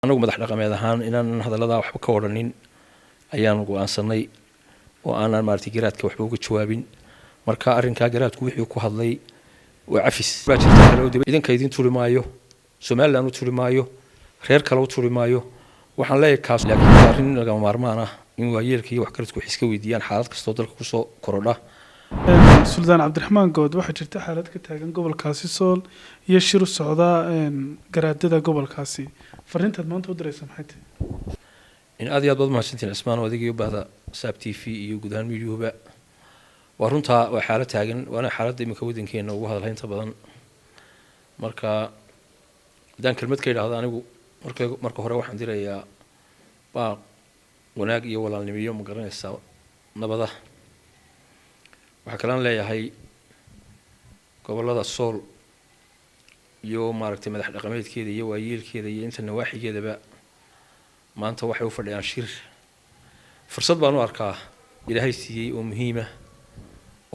anagu madax dhaqameed ahaan inaan hadallada waxba ka waranin ayaan go'aansanay oo aanan maartay garaadka waxba uga jawaabin marka arrinka garaadku wixii ku hadlay waa cafis baa jirta kale oo idinka idin turi maayo Soomaaliland u turi maayo reer kale u turi maayo waxaan leeyahay kaas laakiin arrin laga maarmaan ah in waayeelkii wax kale isku iska weydiiyaan xaalad kasta oo dalka ku soo korodha Suldaan Cabdiraxmaan Good waxa jirta xaalad ka taagan gobolkaasi Sool iyo shir u socda garaadada gobolkaasi fariintaad maanta u diraysaa maxay tahay in aad iyo aad baad mahadsantiin Ismaan oo adiga iyo bahda SAB TV iyo gudahaan miidiyaha waa runta waa xaalad taagan waana xaaladda imika wadankeena ugu hadalhaynta badan marka hadaan kelmad ka yiraahdo anigu marka hore waxaan dirayaa baa wanaag iyo walaalnimo ma garanaysaa nabada waxa kale aan leeyahay gobolada Sool iyo maaragtay madax dhaqameedkeeda iyo waayeelkeeda iyo inta nawaaxigeedaba maanta waxay u fadhiyaan shir fursad baan u arkaa ilaahay siiyay oo muhiim ah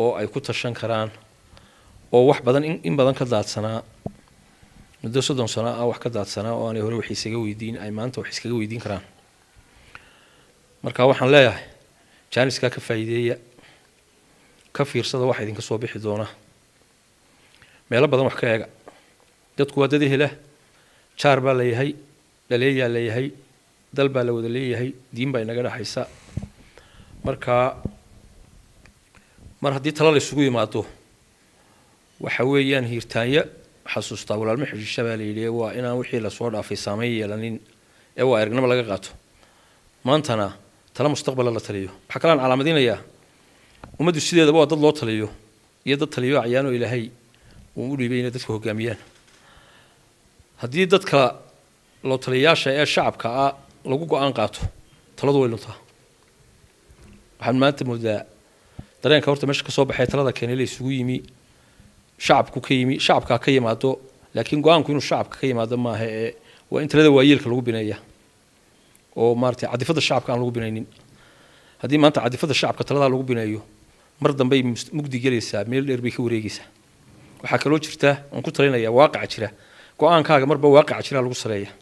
oo ay ku tashan karaan oo wax badan in badan ka daadsanaa muddo 30 sano ah wax ka daadsanaa oo aan hore wax isaga weydiin ay maanta wax iskaga weydiin karaan marka waxaan leeyahay jaaniska ka faa'iideeya ka fiirsada wax idinka soo bixi doona meelo badan wax ka eega dadku waa dad hela jaar baa leeyahay dhaleeyaa leeyahay dal baa la wada leeyahay diin baa inaga dhaxaysa marka mar haddii talo la isugu yimaado waxa weeyaan hiirtaanya xasuustaa walaalma xishiisha baa leeyahay waa inaan wixii la soo dhaafay saameyn yeelanin ee waa aragnimo laga qaato maantana talo mustaqbal la taliyo waxa kale aan calaamadinayaa umadu sideedaba waa dad loo taliyo iyo dad taliyo ayaan oo ilaahay uu u dhiibay inay dadka hogaamiyaan haddii dadka loo taliyaasha ee shacabka ah lagu go'aan qaato taladu way luntaa waxaan maanta moodaa dareenka horta meesha ka soo baxay talada keenay la isugu yimi shacabku ka yimi shacabka ka yimaado laakiin go'aanku inuu shacabka ka yimaado ma aha ee waa in talada waayeelka lagu bineeyaa oo maartay cadifada shacabka aan lagu binaynin haddii maanta cadifada shacabka talada lagu bineeyo mar dambe mugdi galaysaa meel dheer bay ka wareegaysaa waxa kale oo jirta aan ku talinayaa waaqac jira go'aankaaga marba waaqac jira lagu saleeyaa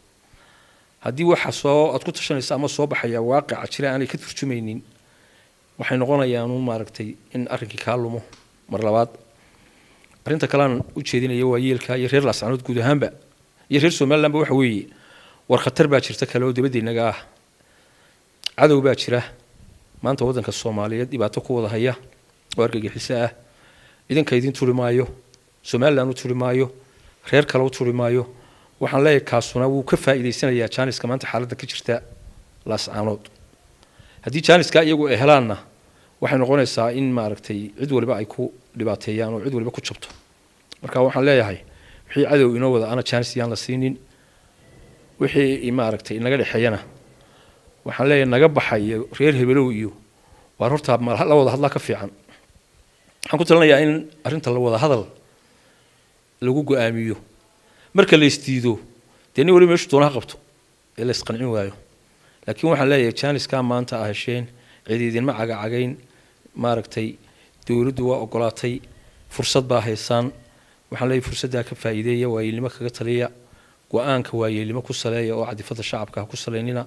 haddii waxa soo aad ku tashanaysa ama soo baxaya waaqac jira aanay ka turjumaynin waxay noqonayaan maaragtay in arrinkii ka lumo mar labaad arinta kale aan u jeedinayo waayeelka iyo reer Laascaanood guud ahaanba iyo reer Soomaaliland waxa weeye war khatar baa jirta kale oo dibadeenaga ah cadow baa jira maanta wadanka Soomaaliyeed dhibaato ku wada haya oo argagixisa ah idinka idin turi maayo Soomaaliland u turi maayo reer kale u turi maayo waxaan leeyahay kaasuna wuu ka faa'iideysanayaa jaaniska maanta xaaladda ka jirta Laascaanood haddii jaaniska iyagu ay helaanna waxay noqonaysaa in maaragtay cid waliba ay ku dhibaateeyaan oo cid waliba ku jabto marka waxaan leeyahay wixii cadow inoo wada ana jaanis yaan la siinin wixii maaragtay naga dhaxeeyana waxaan leeyahay naga baxayo reer Hebelow iyo war horta la wada hadla ka fiican waxaan ku talinayaa in arrinta la wada hadal lagu go'aamiyo marka la istiido deeni wali meeshu doona qabto ee la isqancin waayo laakiin waxaan leeyahay jaaniska maanta ah hesheen ciididin ma cagaagayn maaragtay dawladdu waa ogolaatay fursad baa haysan waxaan leeyahay fursadda ka faa'iideeya waayeelnimo kaga taliya go'aanka waayeelnimo ku saleeya oo cadifada shacabka ku saleynina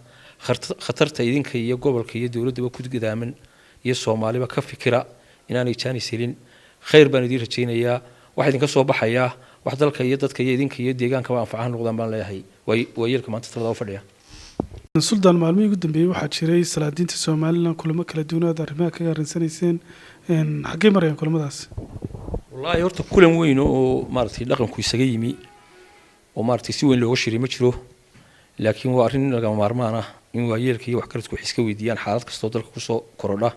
khatarta idinka iyo gobolka iyo dawladda ku gudaaman iyo Soomaaliba ka fikira inaanay jaanis helin khayr baan idin rajaynayaa wax idinka soo baxaya wax dalka iyo dadka iyo idinka iyo deegaanka waa anfacan noqdaan baan leeyahay waayeelka maanta talada u fadhiya Suldaan maalmihii ugu dambeeyay waxaa jiray salaadiinta Soomaaliland kulamo kala duwan oo arrimaha kaga arinsanayeen xagee marayaan kulamadaas wallahi horta kulan weyn oo maartay dhaqanku isaga yimi oo maartay si weyn looga shiray ma jiro laakiin waa arrin laga maarmaan ah in waayeelka iyo wax kale isku iska weydiiyaan xaalad kasta oo dalka ku soo korodha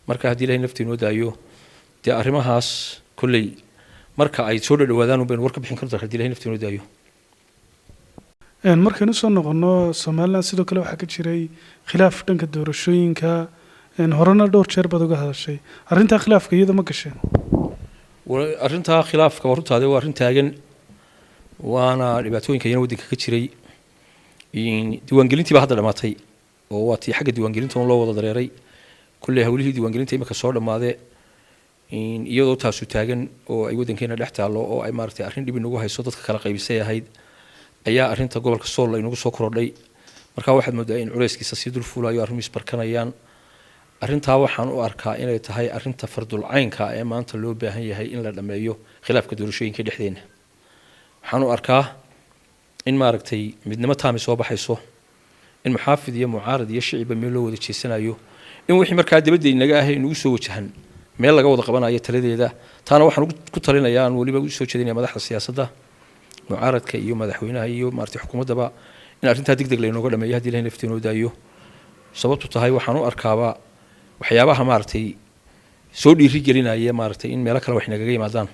marka haddii ilaahay naftiinoo daayo dee arrimahaas kulley marka ay soo dhawaadaan been war ka bixin karto haddii ilaahay naftiinoo daayo markaynu soo noqono Soomaaliland sidoo kale waxa ka jiray khilaaf dhanka doorashooyinka horena dhowr jeer baad uga hadashay arrinta khilaafka iyada ma gasheen arrinta khilaafka wartaade waa arrin taagan waana dhibaatooyinka iyana wadanka ka jiray diiwaangelintii baa hadda dhamaatay oo waa tii xagga diiwaangelinta loo wada dareeray kulli hawlihii diiwaangelinta imika soo dhamaade iyadoo taasu taagan oo ay wadankeena dhex taalo oo ay maaragtay arrin dhib inagu hayso dadka kala qaybisay ahayd ayaa arrinta gobolka Sool inagu soo korodhay marka waxaad moodaa in culeyskiisa si dul fuulayo arrimihiis barkanayaan arrintaa waxaan u arkaa inay tahay arrinta fardul caynka ee maanta loo baahan yahay in la dhameeyo khilaafka doorashooyinka dhexdeena waxaan u arkaa in maaragtay midnimo taami soo baxayso in muxaafid iyo mucaarad iyo shicibba meel loo wada jeesanayo in wixii markaa dibadda inaga ah inuu soo wajahan meel laga wada qabanayo taladeeda taana waxaan ku talinayaa aan waliba u soo jeedinayaa madaxda siyaasadda mucaaradka iyo madaxweynaha iyo maartay xukuumaddaba in arrintaa degdeg laynooga dhameeyo haddii ilahay naftii inoo daayo sababtu tahay waxaan u arkaaba waxyaabaha maartay soo dhiiri gelinaya maartay in meelo kale wax nagaga yimaadaan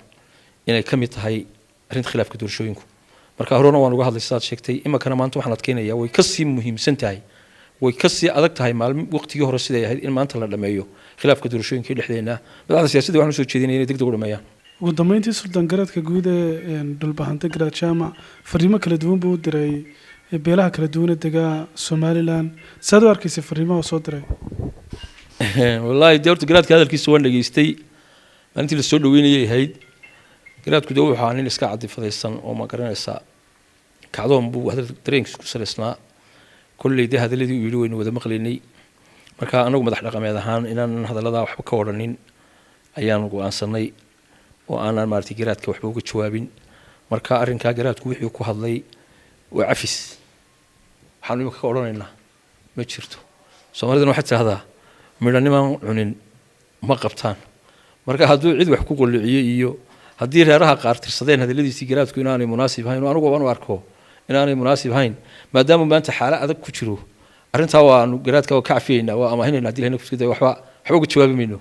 inay ka mid tahay arrinta khilaafka doorashooyinku marka horena waan uga hadlay sidaad sheegtay imakana maanta waxaan adkeynayaa way kasii muhiimsan tahay way kasii adag tahay maalin waqtigii hore siday ahayd in maanta la dhameeyo khilaafka doorashooyinka dhexdeena madaxda siyaasadda waxaan soo jeedinaya inay degdeg u dhameeyaan ugu dambeyntii suldan garaadka guud ee dhulbahanta garaad jaamac fariimo kala duwan buu u diray beelaha kala duwan ee degaa Somaliland saad u arkaysay fariimaha soo diray wallahi deertu garaadka hadalkiisa waan dhageystay maalintii la soo dhaweynayay ahayd garaadku dee wuxuu ahaa nin iska cadifadaysan oo ma garanaysaa kacdoon buu dareenkiisa ku salaysnaa kolley dee hadaladii uu yidhi waynu wada maqlaynay marka anagu madax dhaqameed ahaan inaanan hadalladaa waxba ka odhanin ayaan go'aansanay oo aanan maartay garaadka waxba uga jawaabin marka arrinkaa garaadku wixii ku hadlay waa cafis waxaanu imika ka odhanaynaa ma jirto soomaalidana waxay tidhahdaa midhanimaan cunin ma qabtaan marka hadduu cid wax ku qolliciyey iyo haddii reeraha qaar tirsadeen hadalladiisii garaadku inaanay munaasib ahayn oo anigu waan u arko inaanay munaasib ahayn maadaama maanta xaalo adag ku jiro arrintaa waanu garaadka ka cafiyeynaa waa amaahinayna haddii lahayna waxba uga jawaabi mayno